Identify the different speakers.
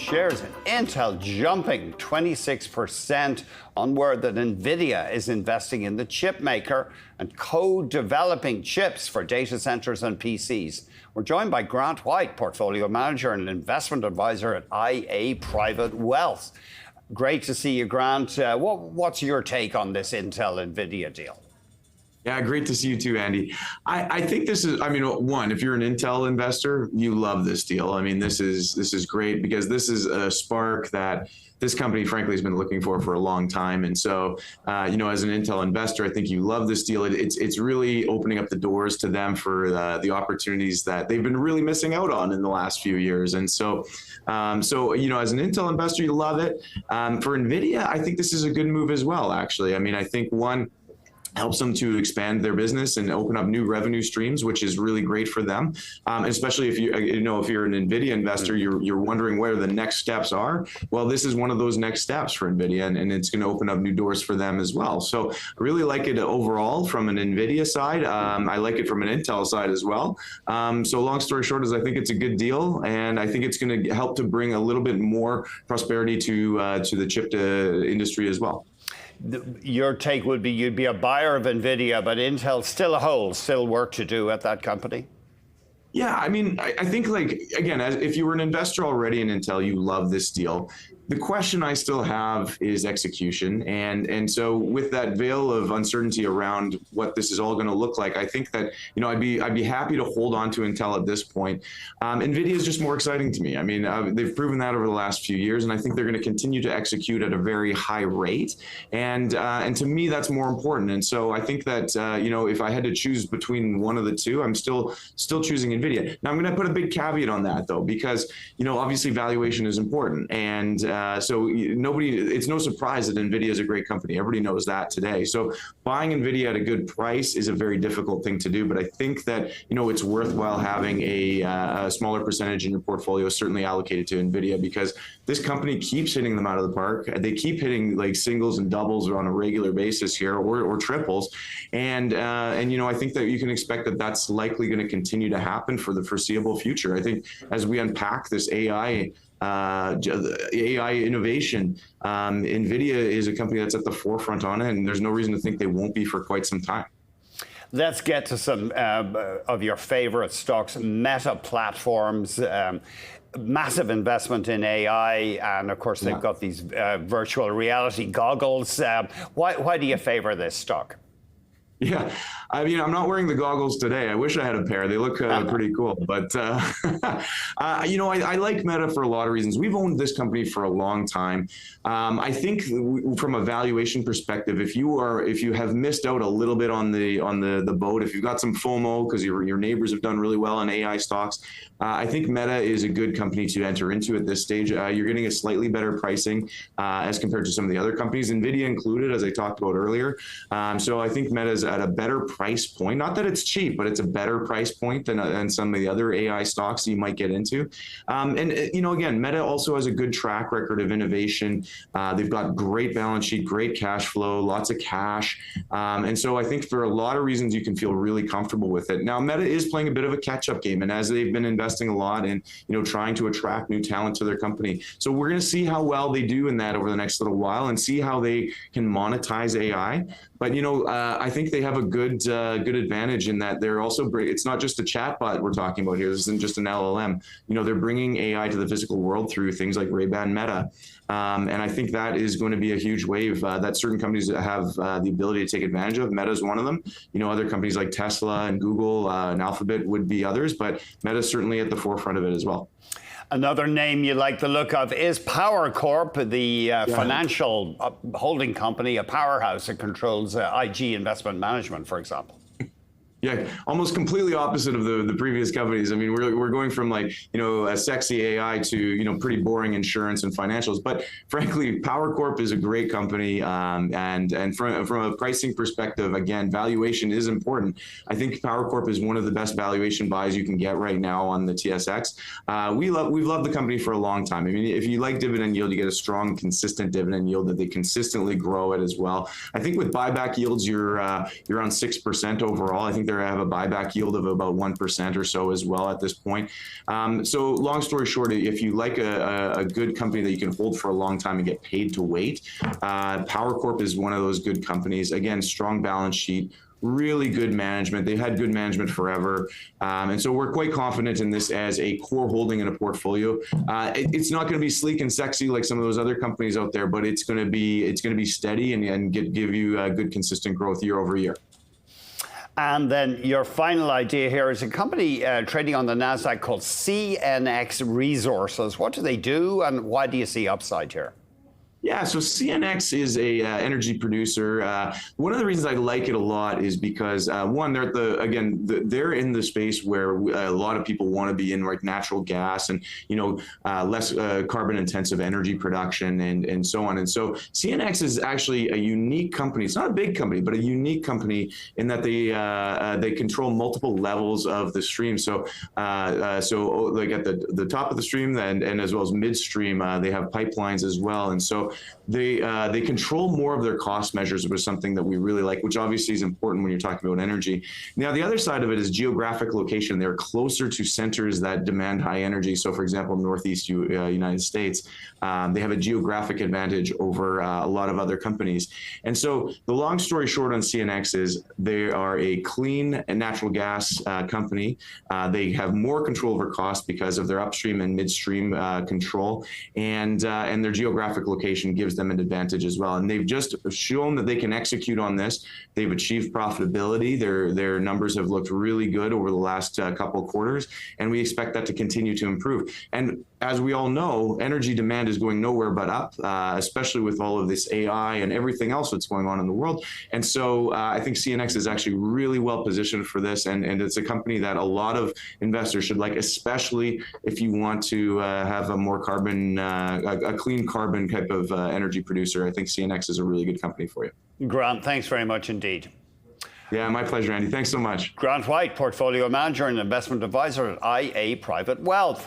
Speaker 1: shares in Intel jumping 26% on word that Nvidia is investing in the chip maker and co-developing chips for data centers and PCs. We're joined by Grant White, portfolio manager and investment advisor at IA Private Wealth. Great to see you, Grant. What's your take on this Intel-Nvidia deal?
Speaker 2: Yeah, great to see you too, Andy. I think this is, one, if you're an Intel investor, you love this deal. This is great because this is a spark that this company, frankly, has been looking for a long time. And so, as an Intel investor, I think you love this deal. It's really opening up the doors to them for the opportunities that they've been really missing out on in the last few years. And so, as an Intel investor, you love it. For Nvidia, I think this is a good move as well, actually. I think one, helps them to expand their business and open up new revenue streams, which is really great for them. Especially if if you're an Nvidia investor, you're wondering where the next steps are. Well, this is one of those next steps for Nvidia, and it's going to open up new doors for them as well. So I really like it overall from an Nvidia side. I like it from an Intel side as well. So long story short is I think it's a good deal, and I think it's going to help to bring a little bit more prosperity to the chip industry as well.
Speaker 1: Your take would be you'd be a buyer of Nvidia, but Intel still a hold, still work to do at that company?
Speaker 2: Yeah, I think, again, if you were an investor already in Intel, you love this deal. The question I still have is execution. And so with that veil of uncertainty around what this is all going to look like, I think that, I'd be happy to hold on to Intel at this point. Nvidia is just more exciting to me. They've proven that over the last few years, and I think they're going to continue to execute at a very high rate. And to me, that's more important. And so I think that, if I had to choose between one of the two, I'm still choosing Nvidia. Now, I'm going to put a big caveat on that, though, because, obviously valuation is important. And so it's no surprise that Nvidia is a great company. Everybody knows that today. So buying Nvidia at a good price is a very difficult thing to do. But I think that, it's worthwhile having a smaller percentage in your portfolio certainly allocated to Nvidia, because this company keeps hitting them out of the park. They keep hitting like singles and doubles on a regular basis here, or triples. And I think that you can expect that that's likely going to continue to happen for the foreseeable future. I think as we unpack this AI innovation, Nvidia is a company that's at the forefront on it, and there's no reason to think they won't be for quite some time.
Speaker 1: Let's get to some of your favorite stocks. Meta Platforms, massive investment in AI, and of course they've got these virtual reality goggles. Why do you favor this stock?
Speaker 2: Yeah, I'm not wearing the goggles today. I wish I had a pair. They look pretty cool. But, I like Meta for a lot of reasons. We've owned this company for a long time. I think from a valuation perspective, if you have missed out a little bit on the boat, if you've got some FOMO because your neighbors have done really well in AI stocks, I think Meta is a good company to enter into at this stage. You're getting a slightly better pricing as compared to some of the other companies, Nvidia included, as I talked about earlier. So I think Meta is at a better price point. Not that it's cheap, but it's a better price point than some of the other AI stocks you might get into. Again, Meta also has a good track record of innovation. They've got great balance sheet, great cash flow, lots of cash. And so I think for a lot of reasons, you can feel really comfortable with it. Now, Meta is playing a bit of a catch-up game, and as they've been investing a lot in, trying to attract new talent to their company. So we're going to see how well they do in that over the next little while and see how they can monetize AI. But, I think they have a good advantage in that they're also it's not just a chatbot we're talking about here. This isn't just an LLM. They're bringing AI to the physical world through things like Ray-Ban Meta. And I think that is going to be a huge wave that certain companies have the ability to take advantage of. Meta is one of them. Other companies like Tesla and Google and Alphabet would be others, but Meta is certainly at the forefront of it as well.
Speaker 1: Another name you like the look of is Power Corp, the financial holding company, a powerhouse that controls IG Investment Management, for example.
Speaker 2: Yeah, almost completely opposite of the previous companies. We're going from a sexy AI to, pretty boring insurance and financials. But frankly, Power Corp is a great company. And from a pricing perspective, again, valuation is important. I think Power Corp is one of the best valuation buys you can get right now on the TSX. We've loved the company for a long time. If you like dividend yield, you get a strong, consistent dividend yield that they consistently grow at as well. I think with buyback yields, you're around 6% overall. I think they're They have a buyback yield of about 1% or so as well at this point. So long story short, if you like a good company that you can hold for a long time and get paid to wait, Power Corp is one of those good companies. Again, strong balance sheet, really good management. They've had good management forever. And so we're quite confident in this as a core holding in a portfolio. It's not going to be sleek and sexy like some of those other companies out there, but it's going to be steady and give you good consistent growth year over year.
Speaker 1: And then your final idea here is a company trading on the NASDAQ called CNX Resources. What do they do and why do you see upside here?
Speaker 2: Yeah, so CNX is a energy producer. One of the reasons I like it a lot is because one, they're they're in the space where a lot of people want to be in, like natural gas and less carbon intensive energy production and so on. And so CNX is actually a unique company. It's not a big company, but a unique company in that they control multiple levels of the stream. So like at the top of the stream and as well as midstream, they have pipelines as well. And so they control more of their cost measures, which is something that we really like, which obviously is important when you're talking about energy. Now, the other side of it is geographic location. They're closer to centers that demand high energy. So, for example, Northeast United States, they have a geographic advantage over a lot of other companies. And so the long story short on CNX is they are a clean and natural gas company. They have more control over cost because of their upstream and midstream control, and their geographic location gives them an advantage as well. And they've just shown that they can execute on this. They've achieved profitability. Their numbers have looked really good over the last couple of quarters, and we expect that to continue to improve. And as we all know, energy demand is going nowhere but up, especially with all of this AI and everything else that's going on in the world. And so I think CNX is actually really well positioned for this, and it's a company that a lot of investors should like, especially if you want to have a more carbon, a clean carbon type of energy producer. I think CNX is a really good company for you.
Speaker 1: Grant, thanks very much indeed.
Speaker 2: Yeah, my pleasure, Andy. Thanks so much.
Speaker 1: Grant White, Portfolio Manager and Investment Advisor at IA Private Wealth.